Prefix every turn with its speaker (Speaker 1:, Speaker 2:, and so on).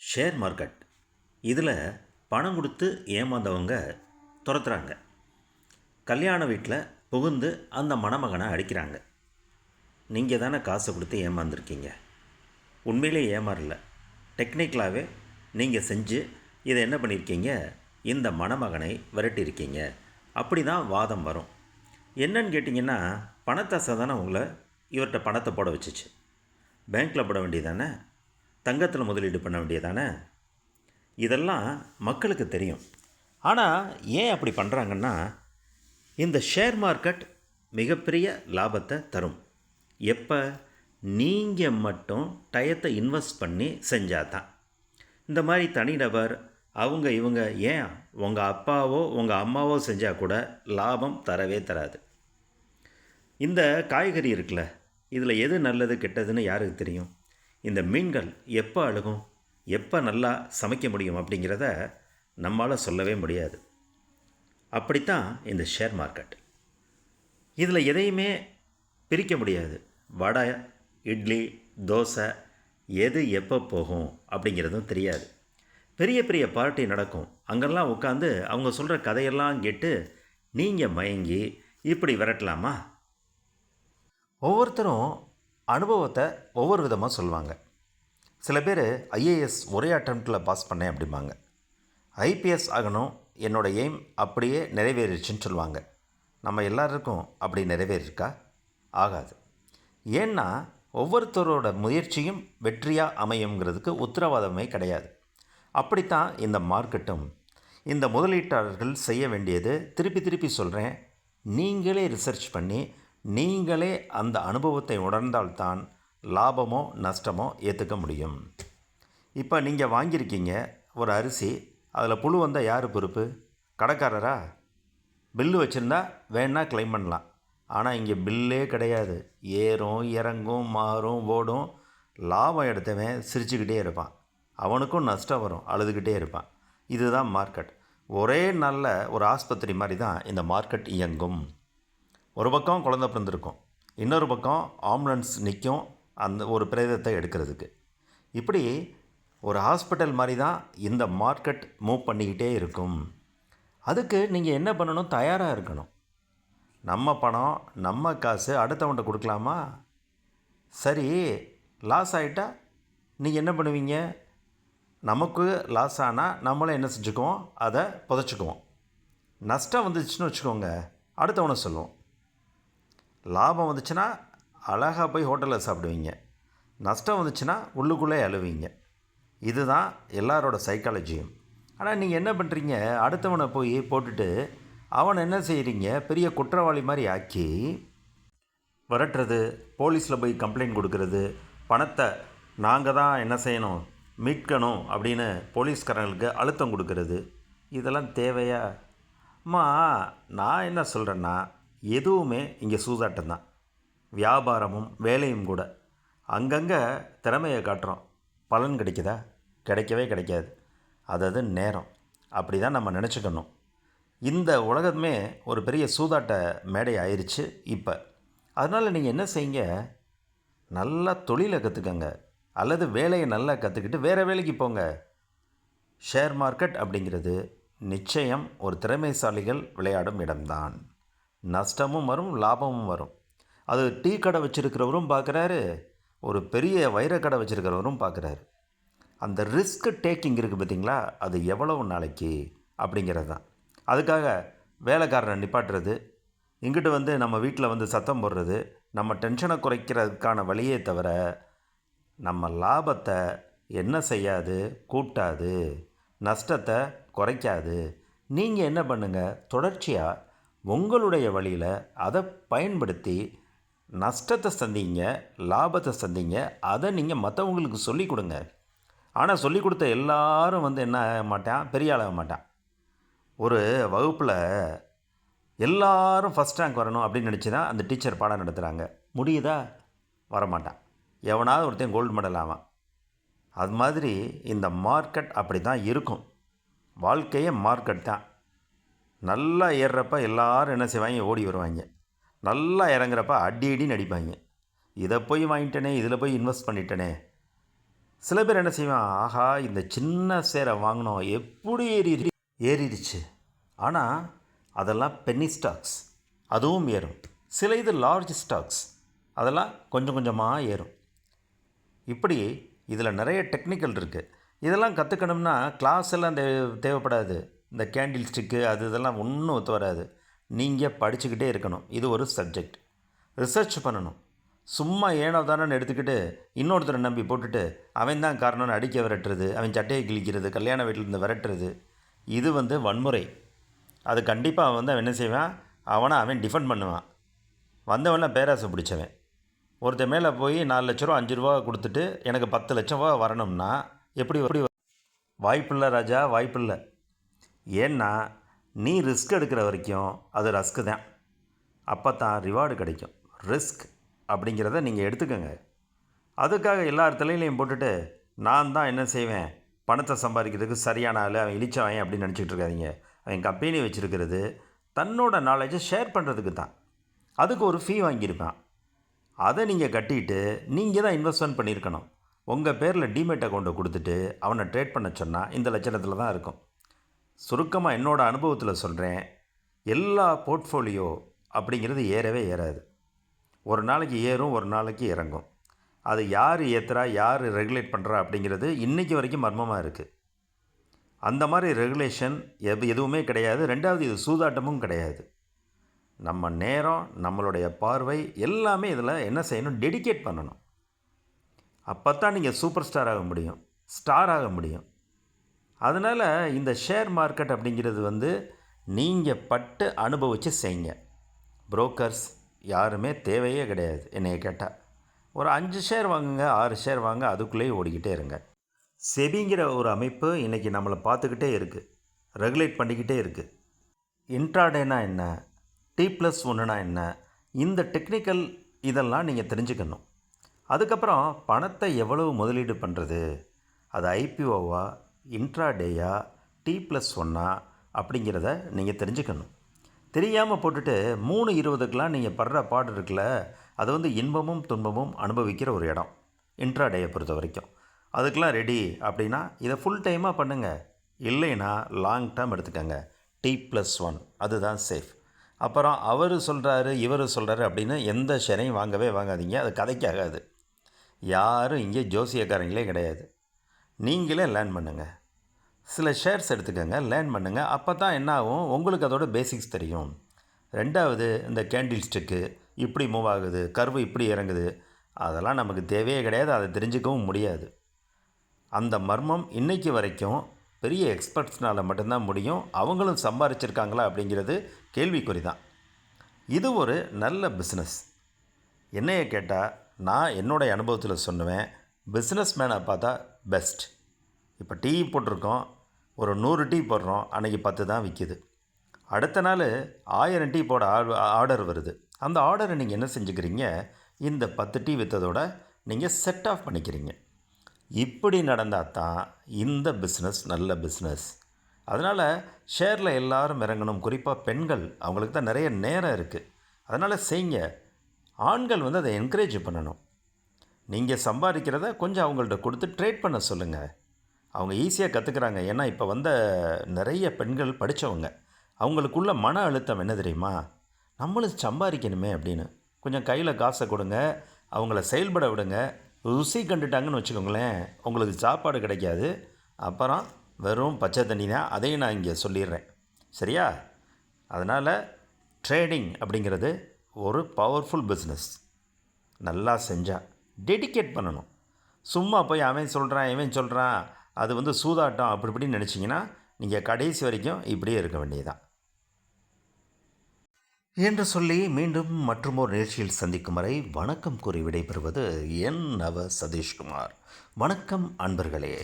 Speaker 1: Share market இதில் பணம் கொடுத்து ஏமாந்தவங்க துரத்துறாங்க. கல்யாண வீட்டில் புகுந்து அந்த மணமகனை அடிக்கிறாங்க. நீங்கள் தானே காசை கொடுத்து ஏமாந்துருக்கீங்க. உண்மையிலே ஏமாறல, டெக்னிக்கலாகவே நீங்கள் செஞ்சு இதை என்ன பண்ணியிருக்கீங்க, இந்த மணமகனை விரட்டியிருக்கீங்க. அப்படி தான் வாதம் வரும். என்னன்னு கேட்டிங்கன்னா, பணத்தாசை தானே உங்களை இவர்கிட்ட பணத்தை போட வச்சுச்சு. பேங்க்கில் போட வேண்டியதானே, தங்கத்தில் முதலீடு பண்ண வேண்டியதானே. இதெல்லாம் மக்களுக்கு தெரியும். ஆனால் ஏன் அப்படி பண்ணுறாங்கன்னா, இந்த ஷேர் மார்க்கெட் மிகப்பெரிய லாபத்தை தரும். எப்போ நீங்கள் மட்டும் டயத்தை இன்வெஸ்ட் பண்ணி செஞ்சால் தான். இந்த மாதிரி தனிநபர் அவங்க இவங்க ஏன் உங்கள் அப்பாவோ உங்கள் அம்மாவோ செஞ்சால் கூட லாபம் தரவே தராது. இந்த காய்கறி இருக்குல்ல, இதில் எது நல்லது கெட்டதுன்னு யாருக்கு தெரியும்? இந்த மீன்கள் எப்போ அழுகும், எப்போ நல்லா சமைக்க முடியும் அப்படிங்கிறத நம்மளால் சொல்லவே முடியாது. அப்படித்தான் இந்த ஷேர் மார்க்கெட். இதில் எதையுமே பிரிக்க முடியாது. வடை, இட்லி, தோசை எது எப்போ போகும் அப்படிங்கிறதும் தெரியாது. பெரிய பெரிய பார்ட்டி நடக்கும். அங்கெல்லாம் உட்காந்து அவங்க சொல்கிற கதையெல்லாம் கேட்டு நீங்கள் மயங்கி இப்படி விரட்டலாமா? ஒவ்வொருத்தரும் அனுபவத்தை ஒவ்வொரு விதமாக சொல்லுவாங்க. சில பேர் ஐஏஎஸ் ஒரே அட்டம்ப்டில் பாஸ் பண்ணேன் அப்படிம்பாங்க. ஐபிஎஸ் ஆகணும், என்னோடய எய்ம் அப்படியே நிறைவேறிடுச்சுன்னு சொல்லுவாங்க. நம்ம எல்லாருக்கும் அப்படி நிறைவேறிருக்கா? ஆகாது. ஏன்னா ஒவ்வொருத்தரோட முயற்சியும் வெற்றியாக அமையுங்கிறதுக்கு உத்தரவாதமே கிடையாது. அப்படித்தான் இந்த மார்க்கெட்டும். இந்த முதலீட்டாளர்கள் செய்ய வேண்டியது, திருப்பி திருப்பி சொல்கிறேன், நீங்களே ரிசர்ச் பண்ணி நீங்களே அந்த அனுபவத்தை உணர்ந்தால்தான் லாபமோ நஷ்டமோ ஏற்றுக்க முடியும். இப்போ நீங்கள் வாங்கியிருக்கீங்க ஒரு அரிசி, அதில் புழு வந்தால் யார் பொறுப்பு? கடைக்காரரா? பில்லு வச்சுருந்தா வேணால் க்ளைம் பண்ணலாம். ஆனால் இங்கே பில்லே கிடையாது. ஏறும் இறங்கும் மாறும் ஓடும். லாபம் எடுத்தவன் சிரிச்சுக்கிட்டே இருப்பான், அவனுக்கும் நஷ்டம் வரும், அழுதுகிட்டே இருப்பான். இதுதான் மார்க்கெட். ஒரே நல்ல ஒரு ஆஸ்பத்திரி மாதிரி தான் இந்த மார்க்கெட் இயங்கும். ஒரு பக்கம் குழந்தை பிறந்திருக்கும், இன்னொரு பக்கம் ஆம்புலன்ஸ் நிற்கும் அந்த ஒரு பிரேதத்தை எடுக்கிறதுக்கு. இப்படி ஒரு ஹாஸ்பிட்டல் மாதிரி தான் இந்த மார்க்கெட் மூவ் பண்ணிக்கிட்டே இருக்கும். அதுக்கு நீங்கள் என்ன பண்ணணும்? தயாராக இருக்கணும். நம்ம பணம் நம்ம காசு அடுத்தவன்கிட்ட கொடுக்கலாமா? சரி, லாஸ் ஆகிட்டா நீங்கள் என்ன பண்ணுவீங்க? நமக்கு லாஸ் ஆனால் நம்மளும் என்ன செஞ்சுக்குவோம்? அதை புதைச்சிக்குவோம். நஷ்டம் வந்துச்சுன்னு வச்சுக்கோங்க, அடுத்தவனை சொல்லுவோம். லாபம் வந்துச்சுன்னா அழகாக போய் ஹோட்டலில் சாப்பிடுவீங்க, நஷ்டம் வந்துச்சுன்னா உள்ளுக்குள்ளே அழுவீங்க. இதுதான் எல்லாரோட சைக்காலஜியும். ஆனால் நீங்கள் என்ன பண்ணுறீங்க? அடுத்தவனை போய் போட்டுட்டு அவனை என்ன செய்கிறீங்க? பெரிய குற்றவாளி மாதிரி ஆக்கி விரட்டுறது, போலீஸில் போய் கம்ப்ளைண்ட் கொடுக்கறது, பணத்தை நாங்கள் தான் என்ன செய்யணும், மீட்கணும் அப்படின்னு போலீஸ்காரங்களுக்கு அழுத்தம் கொடுக்கறது. இதெல்லாம் தேவையா? அம்மா, நான் என்ன சொல்கிறேன்னா, எதுவுமே இங்கே சூதாட்டம் தான். வியாபாரமும் வேலையும் கூட. அங்கங்கே திறமையை காட்டுறோம், பலன் கிடைக்குதா? கிடைக்கவே கிடைக்காது. அதாவது நேரம். அப்படி தான் நம்ம நினச்சிக்கணும். இந்த உலகமே ஒரு பெரிய சூதாட்ட மேடை ஆயிடுச்சு இப்போ. அதனால் நீங்கள் என்ன செய்யுங்க, நல்லா தொழிலை கற்றுக்கங்க, அல்லது வேலையை நல்லா கற்றுக்கிட்டு வேறு வேலைக்கு போங்க. ஷேர் மார்க்கெட் அப்படிங்கிறது நிச்சயம் ஒரு திறமைசாலிகள் விளையாடும் இடம்தான். நஷ்டமும் வரும், லாபமும் வரும். அது டீ கடை வச்சுருக்கிறவரும் பார்க்குறாரு, ஒரு பெரிய வைரக்கடை வச்சுருக்கிறவரும் பார்க்குறாரு. அந்த ரிஸ்க் டேக்கிங் இருக்குது பார்த்திங்களா, அது எவ்வளவு நாளைக்கு அப்படிங்கிறது தான். அதுக்காக வேலைக்காரனை நிப்பாட்டுறது, இங்கிட்டு வந்து நம்ம வீட்டில் வந்து சத்தம் போடுறது நம்ம டென்ஷனை குறைக்கிறதுக்கான வழியே தவிர நம்ம லாபத்தை என்ன செய்யாது, கூட்டாது, நஷ்டத்தை குறைக்காது. நீங்கள் என்ன பண்ணுங்கள், தொடர்ச்சியாக உங்களுடைய வழியில் அதை பயன்படுத்தி நஷ்டத்தை சந்திங்க, லாபத்தை சந்திங்க. அதை நீங்கள் மற்றவங்களுக்கு சொல்லிக் கொடுங்க. ஆனால் சொல்லிக் கொடுத்த எல்லாரும் வந்து என்ன ஆக மாட்டான், பெரிய ஆளாக மாட்டான். ஒரு வகுப்பில் எல்லாரும் ஃபஸ்ட் ரேங்க் வரணும் அப்படின்னு நினச்சி தான் அந்த டீச்சர் பாடம் நடத்துகிறாங்க. முடியுதா? வரமாட்டான். எவனாவது ஒருத்தன் கோல்டு மெடல் ஆவான். அது மாதிரி இந்த மார்க்கெட் அப்படி தான் இருக்கும். வாழ்க்கையே மார்க்கெட் தான். நல்லா ஏறுறப்ப எல்லோரும் என்ன செய்வாங்க, ஓடி வருவாங்க. நல்லா இறங்குறப்ப அடி அடின்னு அடிப்பாங்க. இதை போய் வாங்கிட்டனே, இதில் போய் இன்வெஸ்ட் பண்ணிட்டனே, சில பேர் என்ன செய்வான், ஆஹா இந்த சின்ன ஷேரை வாங்கினோம் எப்படி ஏறிடுச்சு. ஆனால் அதெல்லாம் பென்னி ஸ்டாக்ஸ், அதுவும் ஏறும். சில இது லார்ஜ் ஸ்டாக்ஸ், அதெல்லாம் கொஞ்சம் கொஞ்சமாக ஏறும். இப்படி இதில் நிறைய டெக்னிக்கல் இருக்குது. இதெல்லாம் கற்றுக்கணும்னா கிளாஸ் எல்லாம் தேவைப்படாது. இந்த கேண்டில் ஸ்டிக்கு இதெல்லாம் ஒன்றும் ஒத்து வராது. நீங்கள் படிச்சுக்கிட்டே இருக்கணும். இது ஒரு சப்ஜெக்ட். ரிசர்ச் பண்ணணும். சும்மா ஏனோ தானோன்னு எடுத்துக்கிட்டு இன்னொருத்தரை நம்பி போட்டுட்டு அவன் தான் காரணம்னு அடிக்க விரட்டுறது, அவன் சட்டையை கிழிக்கிறது, கல்யாண வீட்டிலேருந்து விரட்டுறது, இது வன்முறை. அது கண்டிப்பாக அவன் என்ன செய்வான், அவன் டிஃபெண்ட் பண்ணுவான். வந்தவன்லாம் பேராசை பிடிச்சவன். ஒருத்தர் மேலே போய் 4 லட்ச ரூபா 5 ரூபா கொடுத்துட்டு எனக்கு 10 லட்சம் ரூபா வரணும்னா எப்படி வாய்ப்பில்லை ராஜா, வாய்ப்பில்லை. ஏன்னா நீ ரிஸ்க் எடுக்கிற வரைக்கும் அது ரஸ்க்கு தான். அப்போ தான் ரிவார்டு கிடைக்கும். ரிஸ்க் அப்படிங்கிறத நீங்கள் எடுத்துக்கோங்க. அதுக்காக எல்லார் தலையிலையும் போட்டுட்டு நான் தான் என்ன செய்வேன், பணத்தை சம்பாதிக்கிறதுக்கு சரியான ஆள், அவன் இழிச்சவன் அப்படின்னு நினச்சிக்கிட்டு இருக்காதிங்க. அவன் கம்பெனி வச்சுருக்கிறது தன்னோட நாலேஜை ஷேர் பண்ணுறதுக்கு தான். அதுக்கு ஒரு ஃபீ வாங்கியிருப்பான். அதை நீங்கள் கட்டிட்டு நீங்கள் தான் இன்வெஸ்ட்மெண்ட் பண்ணியிருக்கணும். உங்கள் பேரில் டிமேட் அக்கௌண்ட்டை கொடுத்துட்டு அவனை ட்ரேட் பண்ண சொன்னால் இந்த லட்சணத்தில் தான் இருக்கும். சுருக்கமாக என்னோடய அனுபவத்தில் சொல்கிறேன், எல்லா போர்ட்ஃபோலியோ அப்படிங்கிறது ஏறவே ஏறாது. ஒரு நாளைக்கு ஏறும், ஒரு நாளைக்கு இறங்கும். அது யார் ஏற்றுறா, யார் ரெகுலேட் பண்ணுறா அப்படிங்கிறது இன்றைக்கி வரைக்கும் மர்மமாக இருக்குது. அந்த மாதிரி ரெகுலேஷன் எதுவுமே கிடையாது. ரெண்டாவது இது சூதாட்டமும் கிடையாது. நம்ம நேரம், நம்மளுடைய பார்வை எல்லாமே இதில் என்ன செய்யணும், டெடிகேட் பண்ணணும். அப்போ தான் நீங்கள் சூப்பர் ஸ்டார் ஆக முடியும், ஸ்டார் ஆக முடியும். அதனால் இந்த ஷேர் மார்க்கெட் அப்படிங்கிறது நீங்கள் பட்டு அனுபவித்து செய்யுங்க. புரோக்கர்ஸ் யாருமே தேவையே கிடையாது. என்னைய கேட்டால் ஒரு 5 ஷேர் வாங்குங்க, 6 ஷேர் வாங்க, அதுக்குள்ளேயே ஓடிக்கிட்டே இருங்க. செபிங்கிற ஒரு அமைப்பு இன்றைக்கி நம்மளை பார்த்துக்கிட்டே இருக்குது, ரெகுலேட் பண்ணிக்கிட்டே இருக்குது. இன்ட்ராடேனா என்ன, T+1னா என்ன, இந்த டெக்னிக்கல் இதெல்லாம் நீங்கள் தெரிஞ்சுக்கணும். அதுக்கப்புறம் பணத்தை எவ்வளவு முதலீடு பண்ணுறது, அது ஐபிஓவா, இன்ட்ராடேயா, T+1ஆ அப்படிங்கிறத நீங்கள் தெரிஞ்சுக்கணும். தெரியாமல் போட்டுட்டு 3:20க்கெலாம் நீங்கள் படுற பாடு இருக்குல்ல, அது இன்பமும் துன்பமும் அனுபவிக்கிற ஒரு இடம் இன்ட்ராடேயை பொறுத்த வரைக்கும். அதுக்கெலாம் ரெடி அப்படின்னா இதை ஃபுல் டைமாக பண்ணுங்கள். இல்லைன்னா லாங் டேர்ம் எடுத்துக்கோங்க. T+1 அதுதான் சேஃப். அப்புறம் அவர் சொல்கிறாரு, இவர் சொல்கிறாரு அப்படின்னு எந்த ஷேரையும் வாங்கவே வாங்காதீங்க. அது கதைக்காகாது. யாரும் இங்கே ஜோசியக்காரங்களே கிடையாது. நீங்களே லேர்ன் பண்ணுங்கள். சில ஷேர்ஸ் எடுத்துக்கோங்க, லேர்ன் பண்ணுங்கள். அப்போ தான் என்ன ஆகும், உங்களுக்கு அதோட பேசிக்ஸ் தெரியும். ரெண்டாவது, இந்த கேண்டில் ஸ்டிக்கு இப்படி மூவ் ஆகுது, கர்வு இப்படி இறங்குது, அதெல்லாம் நமக்கு தேவையே கிடையாது. அதை தெரிஞ்சுக்கவும் முடியாது. அந்த மர்மம் இன்றைக்கி வரைக்கும் பெரிய எக்ஸ்பர்ட்ஸ்னால் மட்டும்தான் முடியும். அவங்களும் சம்பாரிச்சிருக்காங்களா அப்படிங்கிறது கேள்விக்குறி தான். இது ஒரு நல்ல பிஸ்னஸ். என்னைய கேட்டால் நான் என்னுடைய அனுபவத்தில் சொல்லுவேன், பிஸ்னஸ் மேனை பார்த்தா பெஸ்ட். இப்போ டீ போட்டிருக்கோம், ஒரு 100 டீ போடுறோம், அன்றைக்கி 10 தான் விற்கிது. அடுத்த நாள் 1000 டீ போட ஆர்டர் வருது. அந்த ஆர்டரை நீங்கள் என்ன செஞ்சுக்கிறீங்க, இந்த 10 டீ விற்றதோட நீங்கள் செட் ஆஃப் பண்ணிக்கிறீங்க. இப்படி நடந்தால் தான் இந்த பிஸ்னஸ் நல்ல பிஸ்னஸ். அதனால் ஷேரில் எல்லோரும் இறங்கணும். குறிப்பாக பெண்கள், அவங்களுக்கு தான் நிறைய நேரம் இருக்குது. அதனால் செய்யுங்க. ஆண்கள் அதை என்கரேஜ் பண்ணணும். நீங்கள் சம்பாதிக்கிறத கொஞ்சம் அவங்கள்ட்ட கொடுத்து ட்ரேட் பண்ண சொல்லுங்கள். அவங்க ஈஸியாக கற்றுக்குறாங்க. ஏன்னா இப்போ நிறைய பெண்கள் படித்தவங்க. அவங்களுக்குள்ள மன அழுத்தம் என்ன தெரியுமா, நம்மளும் சம்பாதிக்கணுமே அப்படின்னு. கொஞ்சம் கையில் காசை கொடுங்க, அவங்கள செயல்பட விடுங்க. ருசி கண்டுட்டாங்கன்னு வச்சுக்கோங்களேன், உங்களுக்கு சாப்பாடு கிடைக்காது. அப்புறம் வெறும் பச்சை தண்ணி தான். அதையும் நான் இங்கே சொல்லிடுறேன், சரியா? அதனால் ட்ரேடிங் அப்படிங்கிறது ஒரு பவர்ஃபுல் பிஸ்னஸ். நல்லா செஞ்சால் டெடிகேட் பண்ணணும். சும்மா போய் அவன் சொல்கிறான் இவன் சொல்கிறான், அது சூதாட்டம் அப்படி இப்படின்னு நினச்சிங்கன்னா நீங்கள் கடைசி வரைக்கும் இப்படியே இருக்க வேண்டியதுதான் என்று சொல்லி மீண்டும் மற்றுமோர் நிகழ்ச்சியில் சந்திக்கும் வரை வணக்கம் கூறி விடைபெறுவது என் நவ சதீஷ்குமார். வணக்கம் அன்பர்களே.